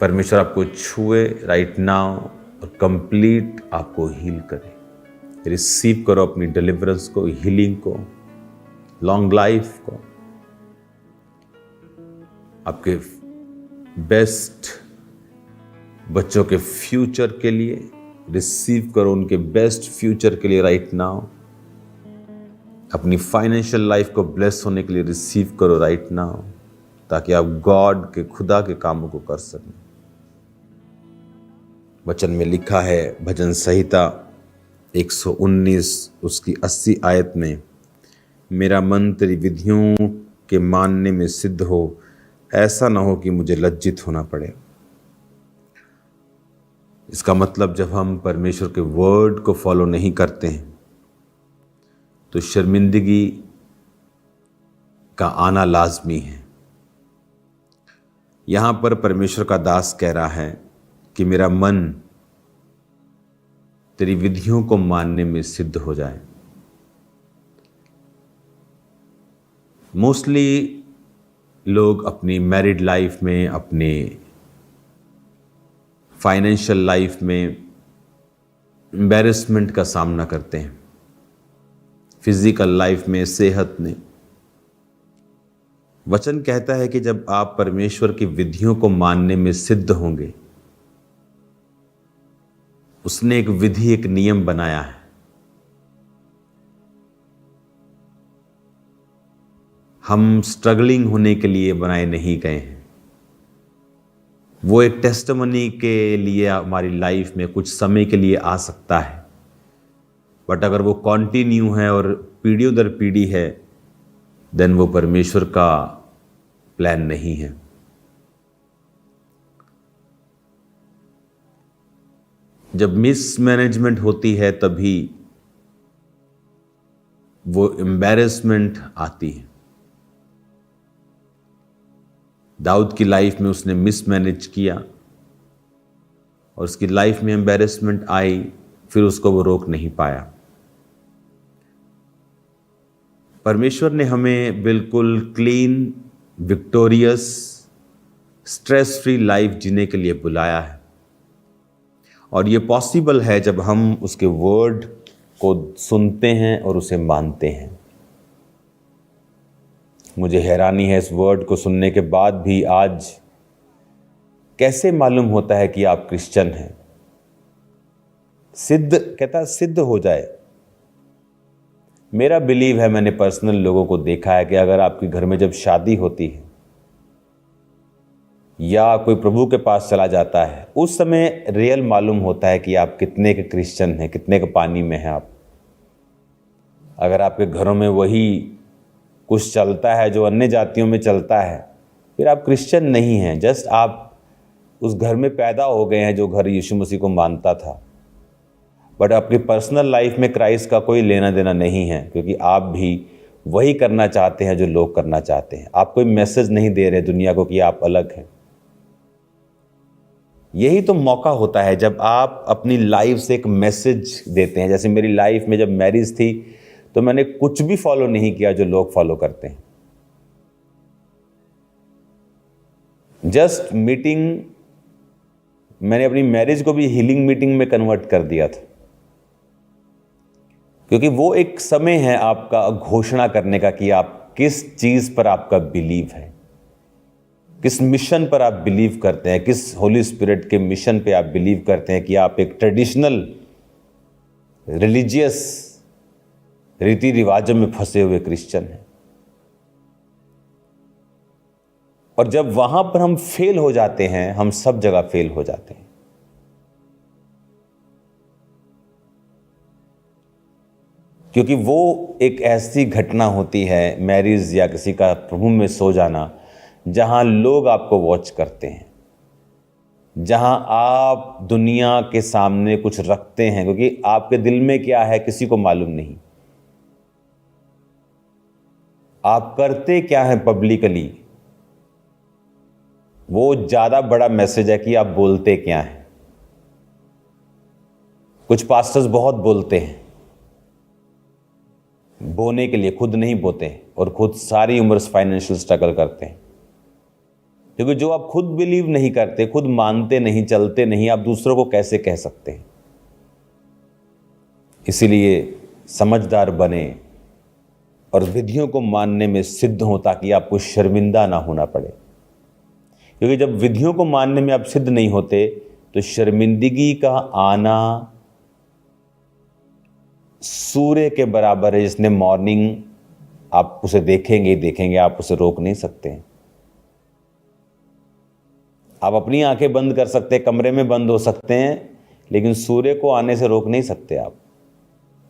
परमेश्वर आपको छुए राइट नाउ और कंप्लीट आपको हील करे। रिसीव करो अपनी डिलीवरेंस को, हीलिंग को, लॉन्ग लाइफ को, आपके बेस्ट बच्चों के फ्यूचर के लिए रिसीव करो, उनके बेस्ट फ्यूचर के लिए राइट नाउ। अपनी फाइनेंशियल लाइफ को ब्लेस होने के लिए रिसीव करो राइट नाउ, ताकि आप गॉड के, खुदा के कामों को कर सकें। वचन में लिखा है, भजन संहिता 119 उसकी 80 आयत में, मेरा मन तेरी विधियों के मानने में सिद्ध हो, ऐसा ना हो कि मुझे लज्जित होना पड़े। इसका मतलब जब हम परमेश्वर के वर्ड को फॉलो नहीं करते हैं तो शर्मिंदगी का आना लाजमी है। यहां पर परमेश्वर का दास कह रहा है कि मेरा मन तेरी विधियों को मानने में सिद्ध हो जाए। मोस्टली लोग अपनी मैरिड लाइफ में, अपने फाइनेंशियल लाइफ में एम्बैरेसमेंट का सामना करते हैं, फिजिकल लाइफ में, सेहत में। वचन कहता है कि जब आप परमेश्वर की विधियों को मानने में सिद्ध होंगे, उसने एक विधि, एक नियम बनाया है। हम स्ट्रगलिंग होने के लिए बनाए नहीं गए हैं। वो एक टेस्टिमनी के लिए हमारी लाइफ में कुछ समय के लिए आ सकता है, बट अगर वो कॉन्टिन्यू है और पीढ़ियों दर पीढ़ी है, देन वो परमेश्वर का प्लान नहीं है। जब मिसमैनेजमेंट होती है तभी वो एम्बैरेसमेंट आती है। दाऊद की लाइफ में उसने मिसमैनेज किया और उसकी लाइफ में एम्बैरेसमेंट आई, फिर उसको वो रोक नहीं पाया। परमेश्वर ने हमें बिल्कुल clean, victorious, stress free life जीने के लिए बुलाया है, और ये पॉसिबल है जब हम उसके वर्ड को सुनते हैं और उसे मानते हैं। मुझे हैरानी है इस वर्ड को सुनने के बाद भी आज कैसे मालूम होता है कि आप क्रिश्चियन हैं। सिद्ध कहता, सिद्ध हो जाए। मेरा बिलीव है, मैंने पर्सनल लोगों को देखा है कि अगर आपके घर में जब शादी होती है या कोई प्रभु के पास चला जाता है, उस समय रियल मालूम होता है कि आप कितने के क्रिश्चियन हैं, कितने के पानी में हैं आप। अगर आपके घरों में वही कुछ चलता है जो अन्य जातियों में चलता है, फिर आप क्रिश्चियन नहीं हैं। जस्ट आप उस घर में पैदा हो गए हैं जो घर यीशु मसीह को मानता था, बट अपनी पर्सनल लाइफ में क्राइस्ट का कोई लेना देना नहीं है, क्योंकि आप भी वही करना चाहते हैं जो लोग करना चाहते हैं। आप कोई मैसेज नहीं दे रहे दुनिया को कि आप अलग हैं। यही तो मौका होता है जब आप अपनी लाइफ से एक मैसेज देते हैं। जैसे मेरी लाइफ में जब मैरिज थी तो मैंने कुछ भी फॉलो नहीं किया जो लोग फॉलो करते हैं। जस्ट मीटिंग, मैंने अपनी मैरिज को भी हीलिंग मीटिंग में कन्वर्ट कर दिया था, क्योंकि वो एक समय है आपका घोषणा करने का कि आप किस चीज पर आपका बिलीव है, किस मिशन पर आप बिलीव करते हैं, किस होली स्पिरिट के मिशन पे आप बिलीव करते हैं, कि आप एक ट्रेडिशनल रिलीजियस रीति रिवाजों में फंसे हुए क्रिश्चियन हैं। और जब वहां पर हम फेल हो जाते हैं, हम सब जगह फेल हो जाते हैं। क्योंकि वो एक ऐसी घटना होती है, मैरिज या किसी का प्रभु में सो जाना, जहां लोग आपको वॉच करते हैं, जहां आप दुनिया के सामने कुछ रखते हैं, क्योंकि आपके दिल में क्या है किसी को मालूम नहीं। आप करते क्या हैं पब्लिकली, वो ज्यादा बड़ा मैसेज है कि आप बोलते क्या हैं। कुछ पास्टर्स बहुत बोलते हैं, बोने के लिए खुद नहीं बोते, और खुद सारी उम्र फाइनेंशियल स्ट्रगल करते हैं। क्योंकि जो आप खुद बिलीव नहीं करते, खुद मानते नहीं, चलते नहीं, आप दूसरों को कैसे कह सकते हैं? इसीलिए समझदार बने और विधियों को मानने में सिद्ध हो, ताकि आपको शर्मिंदा ना होना पड़े। क्योंकि जब विधियों को मानने में आप सिद्ध नहीं होते तो शर्मिंदगी का आना सूर्य के बराबर है, जिसने मॉर्निंग आप उसे देखेंगे ही देखेंगे, आप उसे रोक नहीं सकते हैं। आप अपनी आंखें बंद कर सकते हैं, कमरे में बंद हो सकते हैं, लेकिन सूर्य को आने से रोक नहीं सकते आप।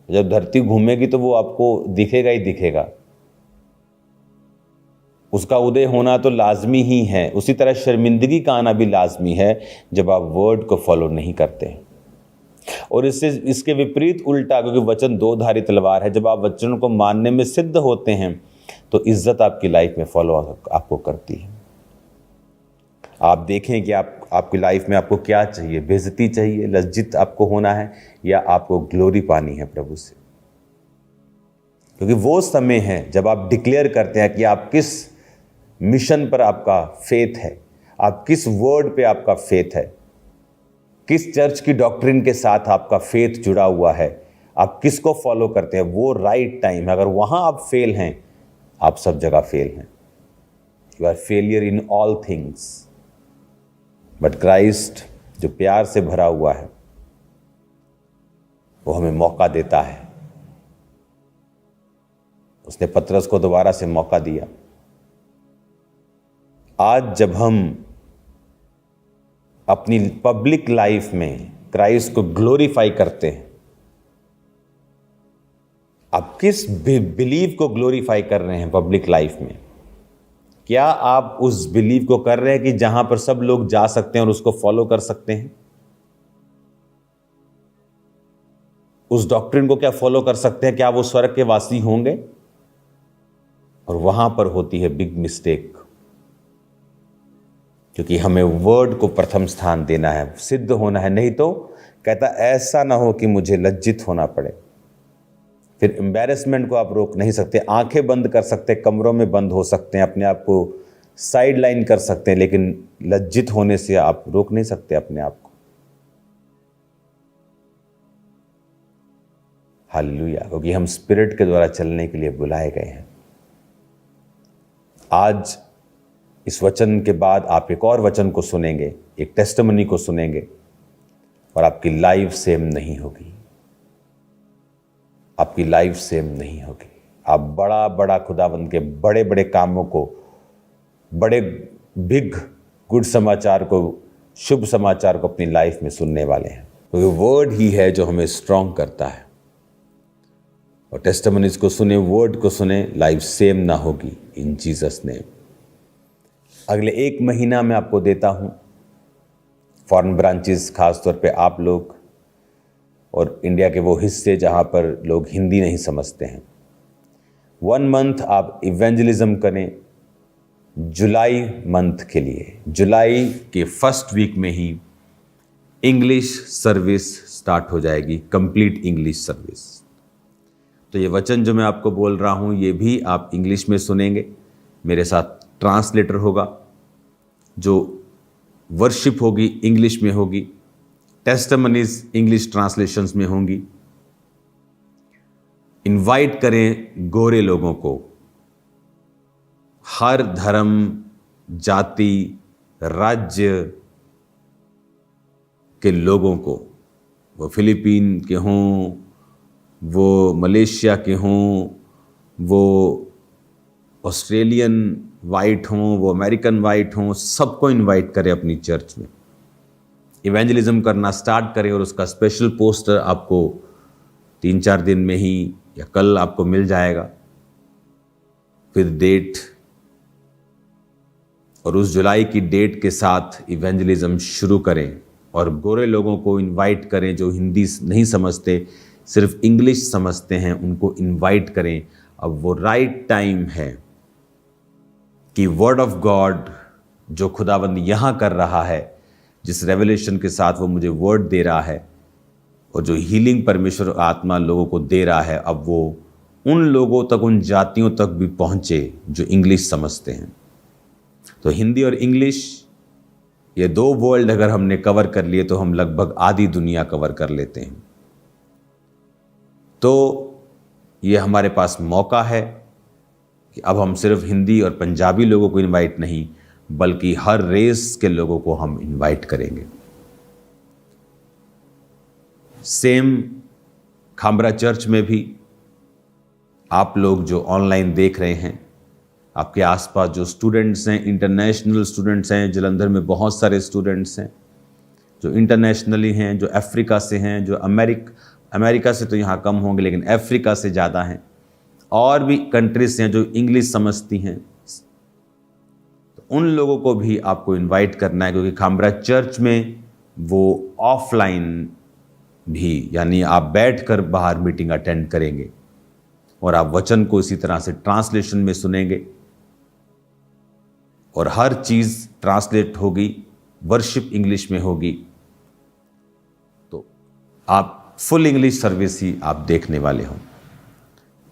जब धरती घूमेगी तो वो आपको दिखेगा ही दिखेगा, उसका उदय होना तो लाजमी ही है। उसी तरह शर्मिंदगी का आना भी लाजमी है जब आप वर्ड को फॉलो नहीं करते हैं। और इसके विपरीत उल्टा, क्योंकि वचन दो धारी तलवार है, जब आप वचन को मानने में सिद्ध होते हैं तो इज्जत आपकी लाइफ में फॉलो आपको करती है। आप देखें कि आपकी लाइफ में आपको क्या चाहिए, बेइज्जती चाहिए, लज्जित आपको होना है, या आपको ग्लोरी पानी है प्रभु से। क्योंकि वो समय है जब आप डिक्लेयर करते हैं कि आप किस मिशन पर आपका फेथ है, आप किस वर्ड पे आपका फेथ है, किस चर्च की डॉक्ट्रिन के साथ आपका फेथ जुड़ा हुआ है, आप किसको फॉलो करते हैं, वो राइट टाइम है। अगर वहां आप फेल हैं, आप सब जगह फेल हैं। You are failure in all things. But Christ जो प्यार से भरा हुआ है, वो हमें मौका देता है। उसने पतरस को दोबारा से मौका दिया। आज जब हम अपनी पब्लिक लाइफ में क्राइस्ट को ग्लोरीफाई करते हैं, आप किस बिलीव को ग्लोरीफाई कर रहे हैं पब्लिक लाइफ में? क्या आप उस बिलीव को कर रहे हैं कि जहां पर सब लोग जा सकते हैं और उसको फॉलो कर सकते हैं? उस डॉक्ट्रिन को क्या फॉलो कर सकते हैं? क्या वो स्वर्ग के वासी होंगे? और वहां पर होती है बिग मिस्टेक, क्योंकि हमें वर्ड को प्रथम स्थान देना है, सिद्ध होना है। नहीं तो कहता ऐसा ना हो कि मुझे लज्जित होना पड़े। फिर एम्बैरेसमेंट को आप रोक नहीं सकते। आंखें बंद कर सकते, कमरों में बंद हो सकते हैं, अपने आप को साइड लाइन कर सकते हैं, लेकिन लज्जित होने से आप रोक नहीं सकते अपने आप को। हालेलुया। क्योंकि हम स्पिरिट के द्वारा चलने के लिए बुलाए गए हैं। आज इस वचन के बाद आप एक और वचन को सुनेंगे, एक टेस्टिमनी को सुनेंगे, और आपकी लाइफ सेम नहीं होगी। आपकी लाइफ सेम नहीं होगी। आप बड़ा बड़ा खुदावंद के बड़े बड़े कामों को, बड़े बिग गुड समाचार को, शुभ समाचार को अपनी लाइफ में सुनने वाले हैं। क्योंकि वर्ड ही है जो हमें स्ट्रांग करता है। और टेस्टिमनीज को सुने, वर्ड को सुने, लाइफ सेम ना होगी इन जीसस नेम। अगले 1 महीना में आपको देता हूं फॉरेन ब्रांचेस, खासतौर पे आप लोग और इंडिया के वो हिस्से जहां पर लोग हिंदी नहीं समझते हैं। 1 मंथ आप इवेंजलिज्म करें जुलाई मंथ के लिए। जुलाई के फर्स्ट वीक में ही इंग्लिश सर्विस स्टार्ट हो जाएगी, कंप्लीट इंग्लिश सर्विस। तो ये वचन जो मैं आपको बोल रहा हूँ, ये भी आप इंग्लिश में सुनेंगे। मेरे साथ ट्रांसलेटर होगा, जो वर्शिप होगी इंग्लिश में होगी, टेस्टिमनीज इंग्लिश ट्रांसलेशंस में होंगी। इनवाइट करें गोरे लोगों को, हर धर्म, जाति, राज्य के लोगों को, वो फिलीपीन के हों, वो मलेशिया के हों, वो ऑस्ट्रेलियन वाइट हों, वो अमेरिकन वाइट हों, सबको इनवाइट करें अपनी चर्च में। इवेंजलिज्म करना स्टार्ट करें और उसका स्पेशल पोस्टर आपको 3-4 दिन में ही या कल आपको मिल जाएगा। फिर डेट, और उस जुलाई की डेट के साथ इवेंजलिज्म शुरू करें और गोरे लोगों को इनवाइट करें जो हिंदी नहीं समझते, सिर्फ इंग्लिश समझते हैं, उनको इनवाइट करें। अब वो राइट टाइम है कि वर्ड ऑफ गॉड जो खुदाबंद यहाँ कर रहा है, जिस रेवलेशन के साथ वो मुझे वर्ड दे रहा है और जो हीलिंग परमेश्वर आत्मा लोगों को दे रहा है, अब वो उन लोगों तक, उन जातियों तक भी पहुँचे जो इंग्लिश समझते हैं। तो हिंदी और इंग्लिश, ये दो वर्ल्ड अगर हमने कवर कर लिए तो हम लगभग आधी दुनिया कवर कर लेते हैं। तो ये हमारे पास मौका है कि अब हम सिर्फ हिंदी और पंजाबी लोगों को इनवाइट नहीं, बल्कि हर रेस के लोगों को हम इनवाइट करेंगे। सेम खामरा चर्च में भी आप लोग जो ऑनलाइन देख रहे हैं, आपके आसपास जो स्टूडेंट्स हैं, इंटरनेशनल स्टूडेंट्स हैं, जलंधर में बहुत सारे स्टूडेंट्स हैं जो इंटरनेशनली हैं, जो अफ्रीका से हैं, जो अमेरिका से तो यहाँ कम होंगे लेकिन अफ्रीका से ज़्यादा हैं, और भी कंट्रीज हैं जो इंग्लिश समझती हैं। तो उन लोगों को भी आपको इनवाइट करना है, क्योंकि खामरा चर्च में वो ऑफलाइन भी, यानी आप बैठकर बाहर मीटिंग अटेंड करेंगे और आप वचन को इसी तरह से ट्रांसलेशन में सुनेंगे और हर चीज़ ट्रांसलेट होगी, वर्शिप इंग्लिश में होगी। तो आप फुल इंग्लिश सर्विस ही आप देखने वाले हों।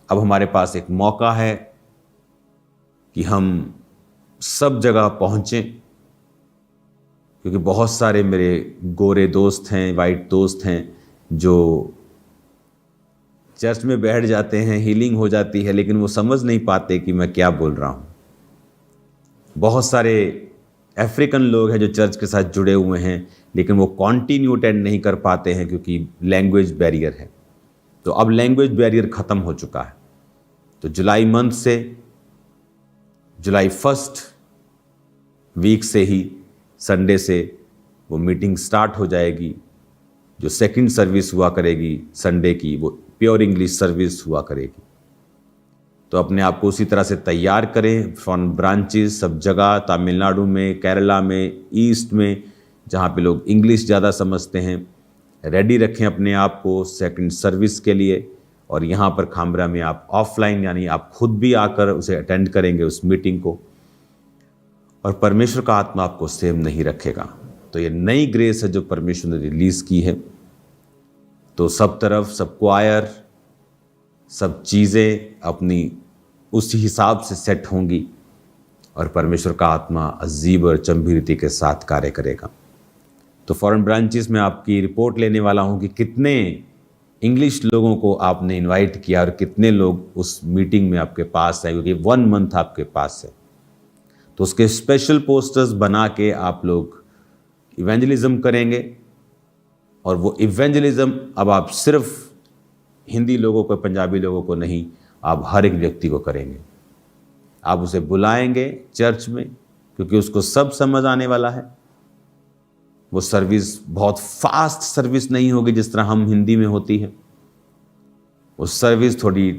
अब हमारे पास एक मौका है कि हम सब जगह पहुँचें, क्योंकि बहुत सारे मेरे गोरे दोस्त हैं, वाइट दोस्त हैं जो चर्च में बैठ जाते हैं, हीलिंग हो जाती है, लेकिन वो समझ नहीं पाते कि मैं क्या बोल रहा हूँ। बहुत सारे अफ्रीकन लोग हैं जो चर्च के साथ जुड़े हुए हैं, लेकिन वो कंटिन्यू अटेंड नहीं कर पाते हैं क्योंकि लैंग्वेज बैरियर है। तो अब लैंग्वेज बैरियर ख़त्म हो चुका है। तो जुलाई मंथ से, जुलाई 1 वीक से ही, संडे से वो मीटिंग स्टार्ट हो जाएगी। जो सेकंड सर्विस हुआ करेगी संडे की, वो प्योर इंग्लिश सर्विस हुआ करेगी। तो अपने आप को उसी तरह से तैयार करें। फॉरेन ब्रांचेस सब जगह, तमिलनाडु में, केरला में, ईस्ट में, जहाँ पे लोग इंग्लिश ज़्यादा समझते हैं, रेडी रखें अपने आप को सेकंड सर्विस के लिए। और यहाँ पर खामरा में आप ऑफलाइन, यानी आप खुद भी आकर उसे अटेंड करेंगे उस मीटिंग को, और परमेश्वर का आत्मा आपको सेम नहीं रखेगा। तो ये नई ग्रेस है जो परमेश्वर ने रिलीज़ की है। तो सब तरफ, सब क्वायर, सब चीज़ें अपनी उस हिसाब से सेट होंगी और परमेश्वर का आत्मा अजीब और चंबी रीति के साथ कार्य करेगा। तो फॉरेन ब्रांचेस में आपकी रिपोर्ट लेने वाला हूँ कि कितने इंग्लिश लोगों को आपने इनवाइट किया और कितने लोग उस मीटिंग में आपके पास आए, क्योंकि 1 मंथ आपके पास है। तो उसके स्पेशल पोस्टर्स बना के आप लोग इवेंजलिज्म करेंगे, और वो इवेंजलिज्म अब आप सिर्फ हिंदी लोगों को, पंजाबी लोगों को नहीं, आप हर एक व्यक्ति को करेंगे। आप उसे बुलाएंगे चर्च में, क्योंकि उसको सब समझ आने वाला है। वो सर्विस बहुत फास्ट सर्विस नहीं होगी जिस तरह हम हिंदी में होती है। वो सर्विस थोड़ी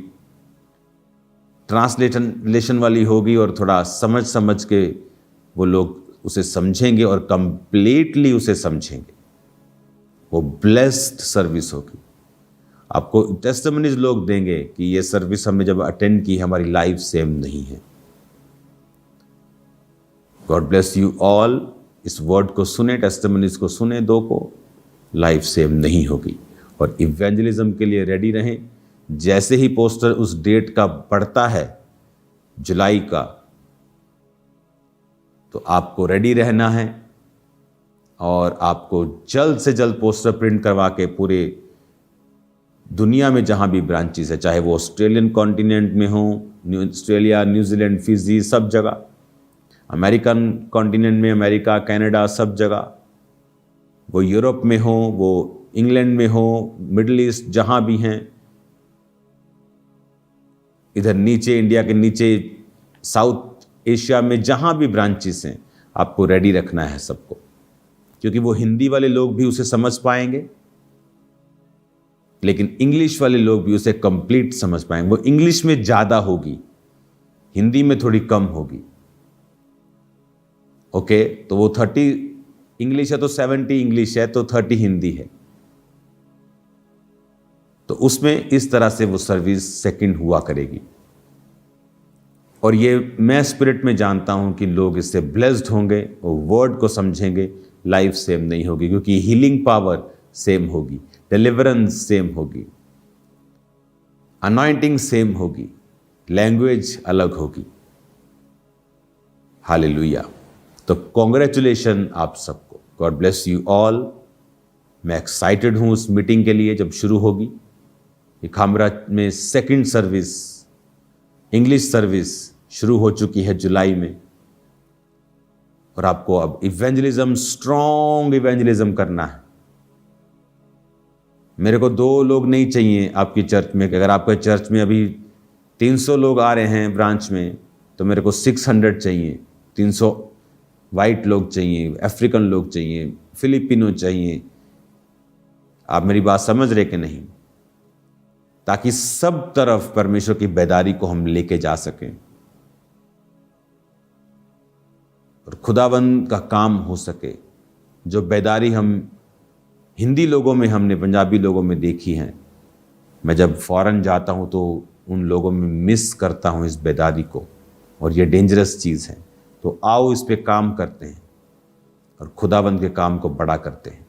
ट्रांसलेशन वाली होगी और थोड़ा समझ के वो लोग उसे समझेंगे और कंप्लीटली उसे समझेंगे। वो ब्लेस्ड सर्विस होगी। आपको टेस्टिमनीज लोग देंगे कि ये सर्विस हमने जब अटेंड की, हमारी लाइफ सेम नहीं है। God bless you all. इस वर्ड को सुने, टेस्टिमनीज को सुने, दो को, लाइफ सेम नहीं होगी। और इवेंजलिज्म के लिए रेडी रहें। जैसे ही पोस्टर उस डेट का पड़ता है, जुलाई का, तो आपको रेडी रहना है और आपको जल्द से जल्द पोस्टर प्रिंट करवा के पूरे दुनिया में जहाँ भी ब्रांचेस है, चाहे वो ऑस्ट्रेलियन कॉन्टिनेंट में हो, ऑस्ट्रेलिया, न्यूजीलैंड, फिजी, सब जगह, अमेरिकन कॉन्टिनेंट में, अमेरिका, कनाडा, सब जगह, वो यूरोप में हो, वो इंग्लैंड में हो, मिडिल ईस्ट, जहाँ भी हैं, इधर नीचे इंडिया के नीचे साउथ एशिया में जहाँ भी ब्रांचेस हैं, आपको रेडी रखना है सबको, क्योंकि वो हिंदी वाले लोग भी उसे समझ पाएंगे, लेकिन इंग्लिश वाले लोग भी उसे कंप्लीट समझ पाएंगे। वो इंग्लिश में ज़्यादा होगी, हिंदी में थोड़ी कम होगी। ओके, तो वो 30 इंग्लिश है तो 70 इंग्लिश है तो 30 हिंदी है। तो उसमें इस तरह से वो सर्विस सेकंड हुआ करेगी। और ये मैं स्पिरिट में जानता हूं कि लोग इससे ब्लेस्ड होंगे और वर्ड को समझेंगे। लाइफ सेम नहीं होगी, क्योंकि हीलिंग पावर सेम होगी, डिलीवरेंस सेम होगी, अनॉइंटिंग सेम होगी, लैंग्वेज अलग होगी। हालेलुया। तो कॉन्ग्रेचुलेशन आप सबको, गॉड ब्लेस यू ऑल। मैं एक्साइटेड हूँ उस मीटिंग के लिए जब शुरू होगी। ये खामरा में सेकंड सर्विस, इंग्लिश सर्विस शुरू हो चुकी है जुलाई में, और आपको अब इवेंजलिज्म, स्ट्रॉन्ग इवेंजलिज्म करना है। मेरे को 2 लोग नहीं चाहिए आपकी चर्च में। अगर आपके चर्च में अभी 300 लोग आ रहे हैं ब्रांच में, तो मेरे को 600 चाहिए। 300 वाइट लोग चाहिए, अफ्रीकन लोग चाहिए, फिलिपिनो चाहिए। आप मेरी बात समझ रहे कि नहीं? ताकि सब तरफ परमेश्वर की बेदारी को हम लेके जा सकें और खुदाबंद का काम हो सके। जो बेदारी हम हिंदी लोगों में, हमने पंजाबी लोगों में देखी है, मैं जब फॉरेन जाता हूं तो उन लोगों में मिस करता हूं इस बेदारी को, और ये डेंजरस चीज़ है। तो आओ इस पे काम करते हैं और खुदाबंद के काम को बड़ा करते हैं।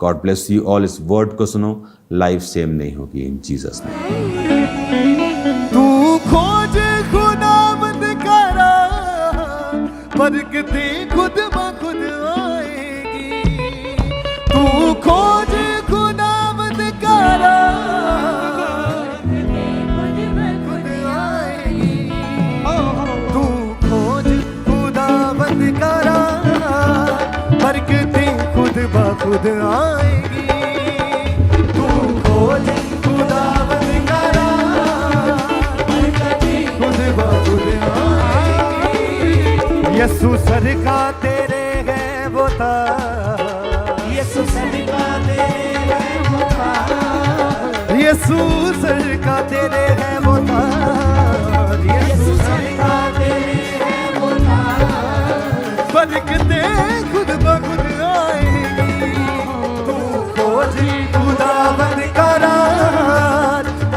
God bless you all. इस वर्ड को सुनो, लाइफ सेम नहीं होगी इन जीसस में। तू खोज खुदाबंद करा, बरकतें खुद ब खुद आएगी। तू खोज खुदाबंद करा, खुद आएगी। तू खोज खुदाबंद करा, बरकतें खुद ब खुद आएगी। तू खोज खुदाबंद करा, बरकतें खुद ब खुद आएगी। यीशु सरका तेरे है वो तार, यीशु सरका तेरे है वो तार, यीशु सरका तेरे है वो तार, यीशु सरका तेरे है वो तार, बरकतें खुद ब खुद आएगी। तू खोज खुदाबंद करा,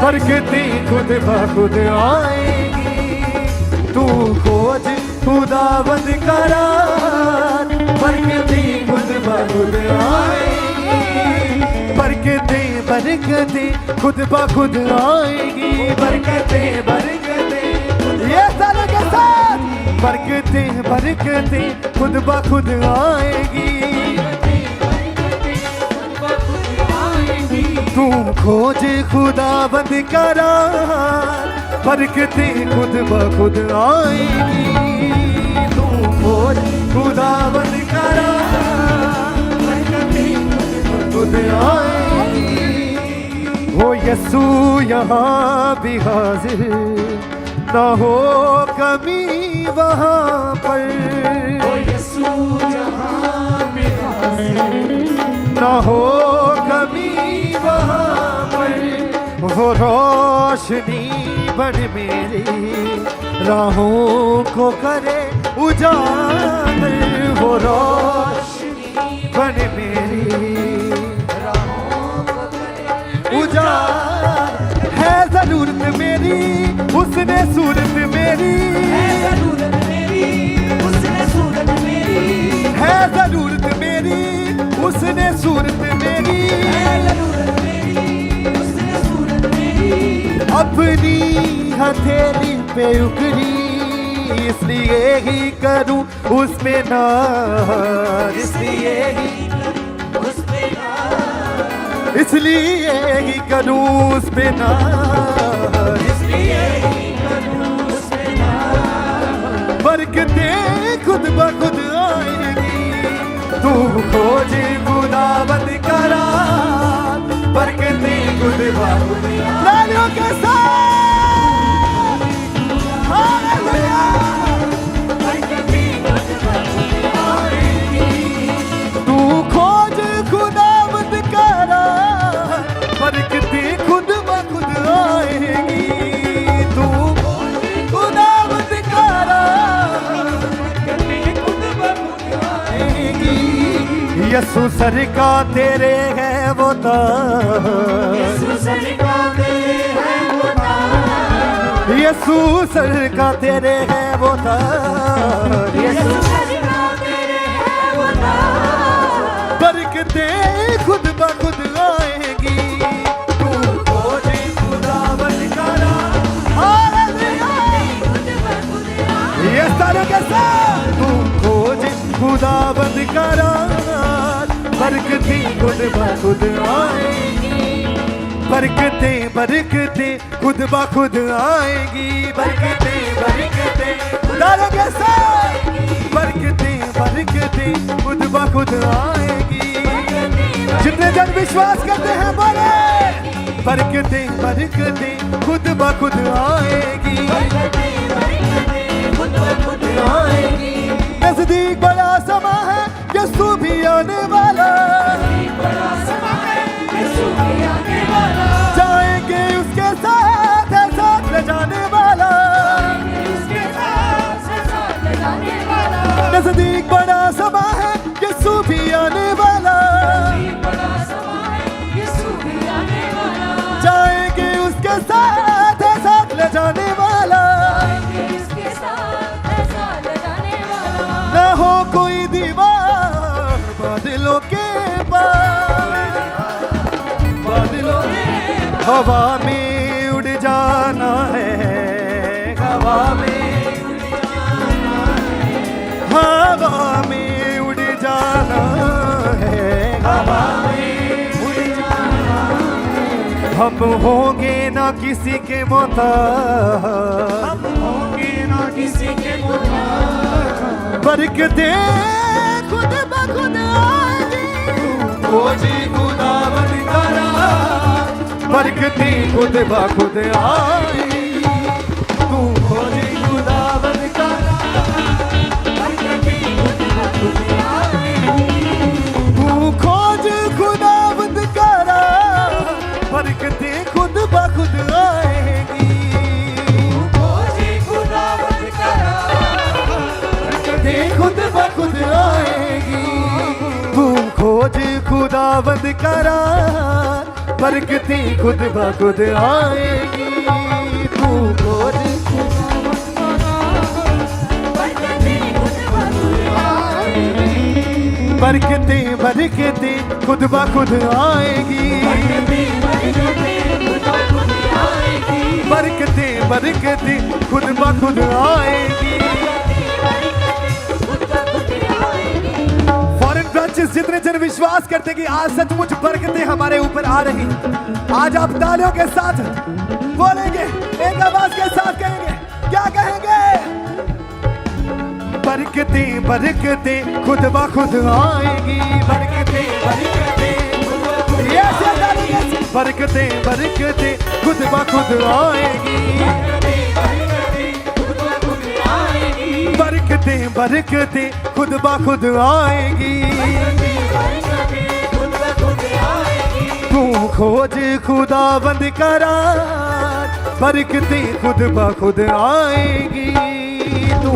बरकतें खुद ब खुद आएगी। तू खोज खुदाबंद करा, बरकतें खुद ब खुद आएगी। बरकतें बरकतें खुद ब खुद आएगी। बरकतें बरकतें, ये सारे के साथ, बरकतें बरकतें खुद ब खुद आएगी। तू खोज खुदाबंद करा, बरकतें खुद ब खुद आएगी। तू खोज खुदाबंद करा, बरकतें खुद ब खुद आएगी। हो यीशु यहाँ भी हाजिर, ना हो कमी वहाँ पर। हो यीशु यहाँ भी हाजिर, ना हो कमी वहाँ पर। वो रोशनी बन मेरी राहों को करे उजागर। वो रोशनी बन मेरी राहों को करे उजागर। है जरूरत मेरी उसने सूरत मेरी, है जरूरत मेरी उसने सूरत मेरी, है जरूरत मेरी उसने सूरत मेरी, है जरूरत मेरी उसने सूरत मेरी। अपनी हथेली पे उकरी, इसलिए ही करूं उस पे नाज, इसलिए ही उस पे नाज, इसलिए ही करूं उस पे नाज, इसलिए ही करूं उस पे नाज। बरकतें खुद ब खुद आएगी। तू खोज खुदाबंद करा, बरकतें खुद ब खुद आएगी। के साथ हालेलुया, बरकतें खुद ब खुद आएगी। तू खोज खुदाबंद करा, बरकतें खुद ब खुद आएगी। तू खोज खुदाबंद करा, बरकतें खुद ब खुद आएगी। यीशु सरका तेरे है वो तार, यीशु सरका तेरे है वो तार, यीशु सरका तेरे है वो तार, यीशु सरका तेरे है वो तार। बरकतें खुद ब खुद आएगी। तू खोज खुदाबंद करा, हालेलुया, ये सारे के साथ। तू खोज खुदाबंद का राज, बरकतें खुद ब खुद आएगी, बरकतें बरकतें खुद ब खुद आएगी, बरकतें बरकतें खुदारों के साथ, बरकतें बरकतें खुद ब खुद आएगी। जितने जन विश्वास करते हैं बोले, बरकतें बरकतें खुद ब खुद आएगी, नजदीक बड़ा समा है यीशु भी आने वाला, जाएंगे उसके साथ है साथ ले जाने वाला, नजदीक बड़ा समा है यीशु भी आने वाला, जाएंगे उसके साथ है साथ ले जाने वाला, न हो कोई दीवार बादलों के पार, बादलों हवा में उड़ जाना है, हवा में हवा में उड़ जाना है, हवा में उड़ जाना है। हम होंगे ना किसी के मोहताज, हम होंगे ना किसी के मोहताज, बरकतें खुद ब खुद आएगी, खोजी खुदाबंद का राज, बरकतें खुद ब खुद आएगी, तू खोजी खुदाबंद का राज, बरकतें खुद ब खुद आएगी, तू खोज खुदाबंद का राज, बरकतें खुद ब खुद आएगी, खोजी खुदाबंद का राज, बरकतें खुद ब खुद आएगी, तू खोज खुदाबंद का राज, बरकतें खुद ब खुद आएगी, तू खोज बरकतें बरकतें खुद ब खुद आएगी, बरकतें बरकतें खुद ब खुद आएगी। फॉरेन ब्रांचेस जितने जन विश्वास करते कि आज सचमुच बरकतें हमारे ऊपर आ रही, आज आप तालियों के साथ बोलेंगे, एक आवाज के साथ कहेंगे, क्या कहेंगे? बरकतें बरकतें खुद ब खुद आएगी, बरकतें बरकतें बरकतें बरकतें खुद ब खुद आएगी, बरकतें बरकतें खुद ब खुद आएगी, तू खोज खुदाबंद का राज, बरकतें खुद ब खुद आएगी, तू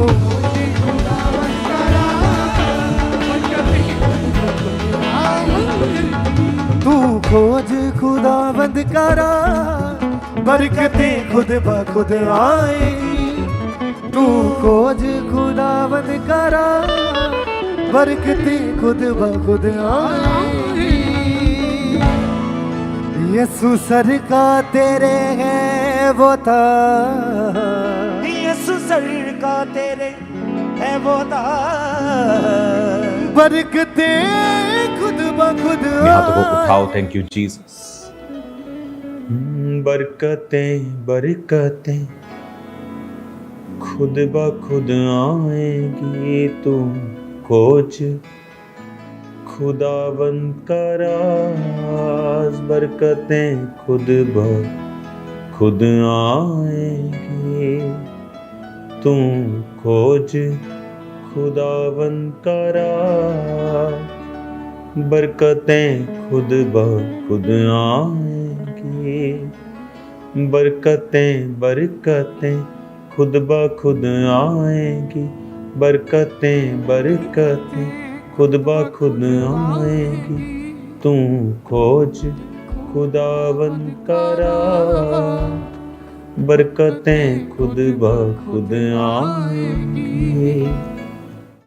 तू खोज खुदाबंद का राज, बरकतें खुद ब खुद आएगी, तू खोज खुदाबंद का राज, बरकतें खुद ब खुद आएगी। यीशु सर का तेरे है वो ताज, यीशु सर का तेरे है वो ताज, बरकतें खुद ब खुद हाथों को उठाओ, थैंक यू जीसस। बरकतें बरकतें खुद ब खुद आएगी, तू खोज खुदाबंद का राज, बरकतें खुद ब खुद आएगी, तू खोज खुदाबंद का राज, बरकतें खुद ब खुद आएगी, बरकतें बरकतें खुद ब खुद आएगी, बरकतें बरकतें खुद ब खुद आएगी, तू खोज खुदाबंद का राज, बरकतें खुद ब खुद आएंगी।